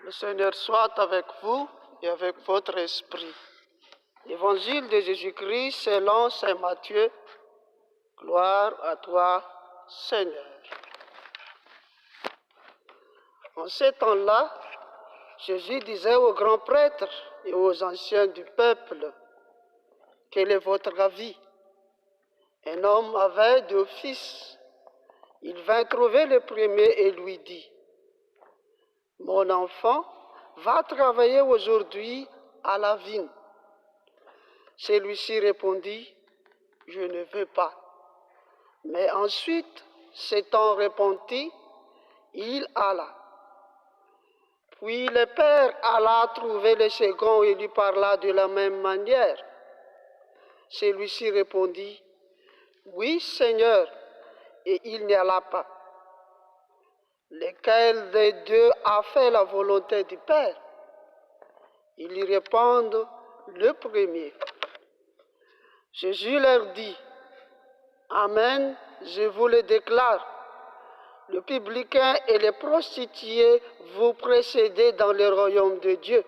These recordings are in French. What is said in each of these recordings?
Le Seigneur soit avec vous et avec votre esprit. Évangile de Jésus-Christ selon saint Matthieu. Gloire à toi, Seigneur. En ces temps-là, Jésus disait aux grands prêtres et aux anciens du peuple: quel est votre avis? Un homme avait 2 fils. Il vint trouver le premier et lui dit: mon enfant, va travailler aujourd'hui à la vigne. Celui-ci répondit: je ne veux pas. Mais ensuite, s'étant repenti, il alla. Puis le père alla trouver le second et lui parla de la même manière. Celui-ci répondit: oui, Seigneur, et il n'y alla pas. Lequel des deux a fait la volonté du Père? Ils lui répondent: le premier. Jésus leur dit: amen, je vous le déclare, le publicain et les prostituées vous précédez dans le royaume de Dieu.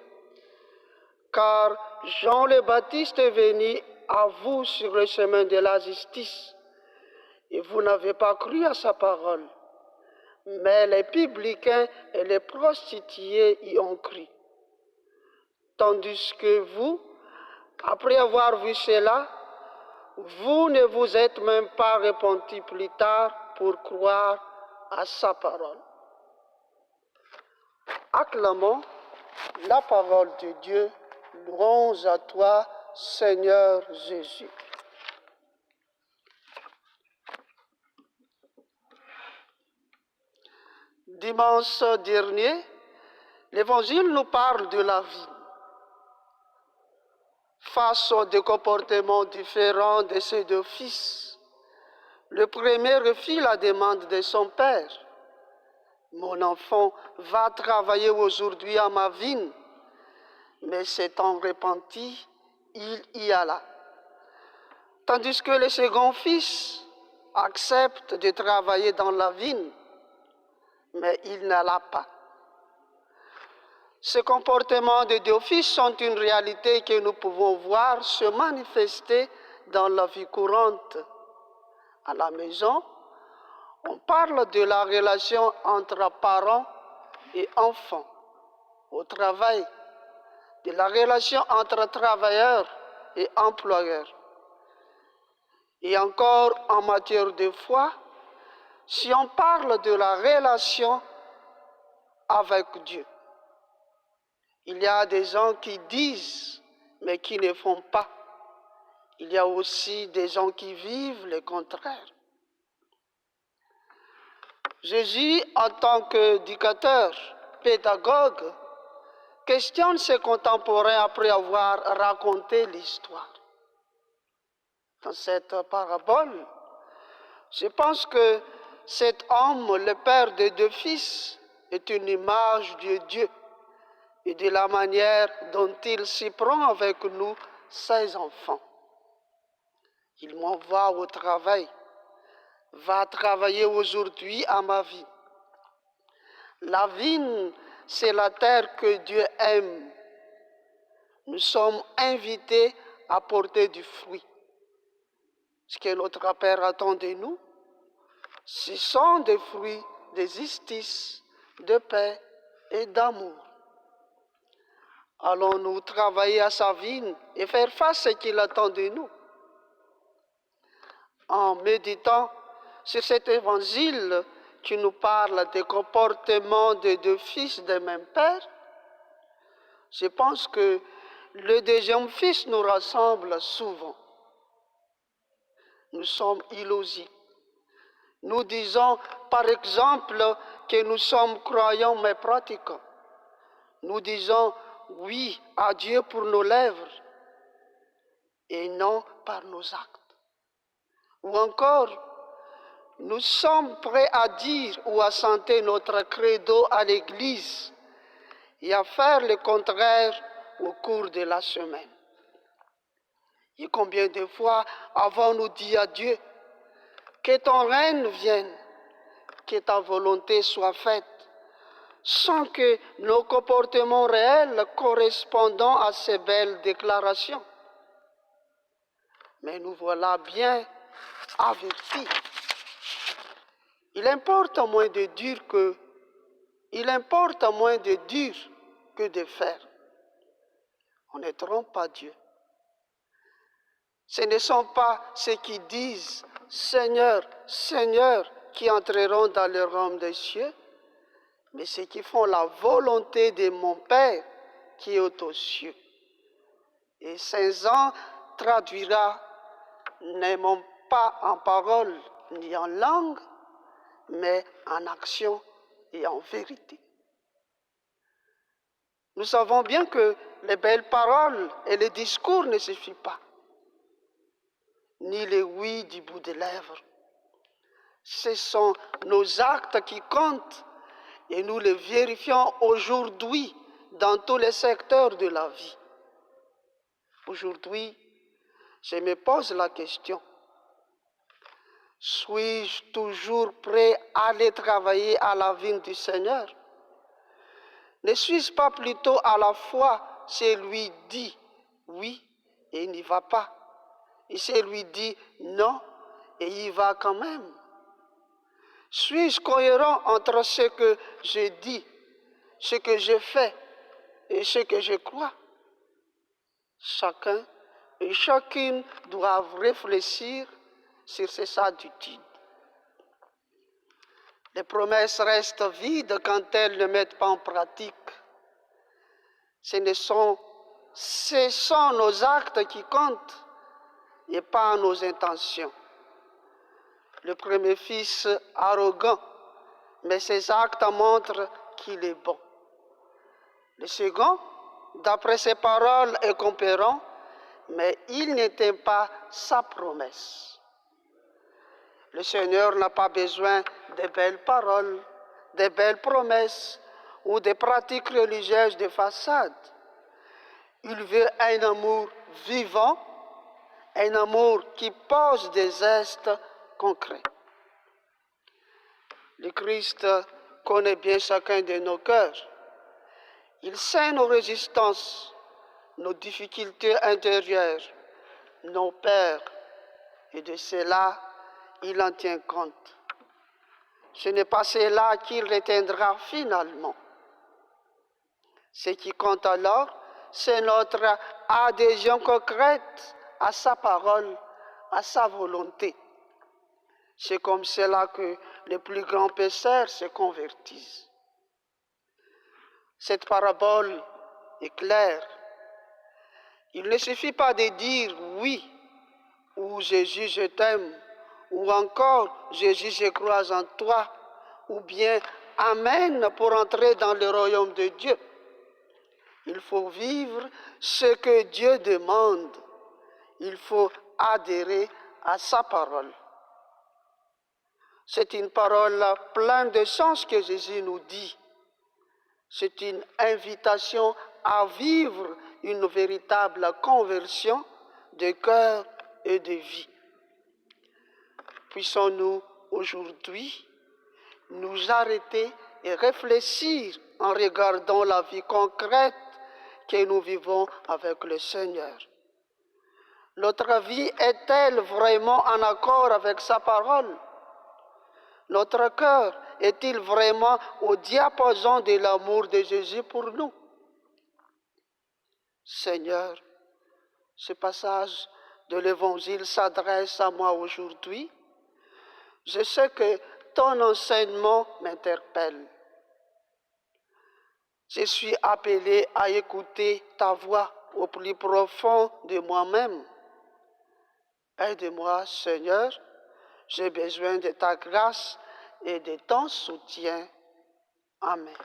Car Jean le Baptiste est venu à vous sur le chemin de la justice, et vous n'avez pas cru à sa parole. Mais les publicains et les prostituées y ont cru. Tandis que vous, après avoir vu cela, vous ne vous êtes même pas repentis plus tard pour croire à sa parole. Acclamons la parole de Dieu. Louange à toi, Seigneur Jésus. Dimanche dernier, l'Évangile nous parle de la vie. Face aux deux comportements différents de ses 2 fils, le premier refit la demande de son père. Mon enfant, va travailler aujourd'hui à ma vigne. Mais s'étant repenti, il y alla. Tandis que le second fils accepte de travailler dans la vigne, mais il n'alla pas. Ces comportements des 2 fils sont une réalité que nous pouvons voir se manifester dans la vie courante. À la maison, on parle de la relation entre parents et enfants. Au travail, de la relation entre travailleurs et employeurs. Et encore en matière de foi, si on parle de la relation avec Dieu, il y a des gens qui disent mais qui ne font pas. Il y a aussi des gens qui vivent le contraire. Jésus, en tant qu'éducateur, pédagogue, questionne ses contemporains après avoir raconté l'histoire. Dans cette parabole, je pense que cet homme, le père des 2 fils, est une image de Dieu et de la manière dont il s'y prend avec nous, ses enfants. Il m'envoie au travail. Va travailler aujourd'hui à ma vie. La vigne, c'est la terre que Dieu aime. Nous sommes invités à porter du fruit. Ce que notre Père attend de nous, ce sont des fruits de justice, de paix et d'amour. Allons-nous travailler à sa vigne et faire face à ce qu'il attend de nous? En méditant sur cet évangile qui nous parle des comportements des 2 fils d'un même père, je pense que le deuxième fils nous rassemble souvent. Nous sommes illogiques. Nous disons par exemple que nous sommes croyants mais pratiquants. Nous disons oui à Dieu pour nos lèvres et non par nos actes. Ou encore, nous sommes prêts à dire ou à chanter notre credo à l'église et à faire le contraire au cours de la semaine. Et combien de fois avons-nous dit à Dieu: que ton règne vienne, que ta volonté soit faite, sans que nos comportements réels correspondent à ces belles déclarations. Mais nous voilà bien avertis. Il importe moins de dire que de faire. On ne trompe pas Dieu. Ce ne sont pas ceux qui disent « Seigneur, Seigneur » qui entreront dans le royaume des cieux, mais ceux qui font la volonté de mon Père qui est aux cieux. Et Saint Jean traduira « n'aimons pas en parole ni en langue, mais en action et en vérité ». Nous savons bien que les belles paroles et les discours ne suffisent pas, ni les oui du bout des lèvres. Ce sont nos actes qui comptent et nous les vérifions aujourd'hui dans tous les secteurs de la vie. Aujourd'hui, je me pose la question, suis-je toujours prêt à aller travailler à la vigne du Seigneur? Ne suis-je pas plutôt à la fois celui dit oui et il n'y va pas, et celui dit non et il y va quand même? Suis-je cohérent entre ce que je dis, ce que je fais et ce que je crois? Chacun et chacune doivent réfléchir sur ces attitudes. Les promesses restent vides quand elles ne mettent pas en pratique. Ce sont nos actes qui comptent et pas nos intentions. Le premier fils arrogant, mais ses actes montrent qu'il est bon. Le second, d'après ses paroles, est compérant, mais il n'éteint pas sa promesse. Le Seigneur n'a pas besoin de belles paroles, de belles promesses ou de pratiques religieuses de façade. Il veut un amour vivant, un amour qui pose des gestes concrets. Le Christ connaît bien chacun de nos cœurs. Il sait nos résistances, nos difficultés intérieures, nos peurs, et de cela, il en tient compte. Ce n'est pas cela qu'il retiendra finalement. Ce qui compte alors, c'est notre adhésion concrète à sa parole, à sa volonté. C'est comme cela que les plus grands pécheurs se convertissent. Cette parabole est claire. Il ne suffit pas de dire oui, ou Jésus je t'aime, ou encore Jésus je crois en toi, ou bien Amen pour entrer dans le royaume de Dieu. Il faut vivre ce que Dieu demande. Il faut adhérer à sa parole. C'est une parole pleine de sens que Jésus nous dit. C'est une invitation à vivre une véritable conversion de cœur et de vie. Puissons-nous aujourd'hui nous arrêter et réfléchir en regardant la vie concrète que nous vivons avec le Seigneur. Notre vie est-elle vraiment en accord avec sa parole? Notre cœur est-il vraiment au diapason de l'amour de Jésus pour nous? Seigneur, ce passage de l'Évangile s'adresse à moi aujourd'hui. Je sais que ton enseignement m'interpelle. Je suis appelé à écouter ta voix au plus profond de moi-même. Aide-moi, Seigneur, j'ai besoin de ta grâce et de ton soutien. Amen.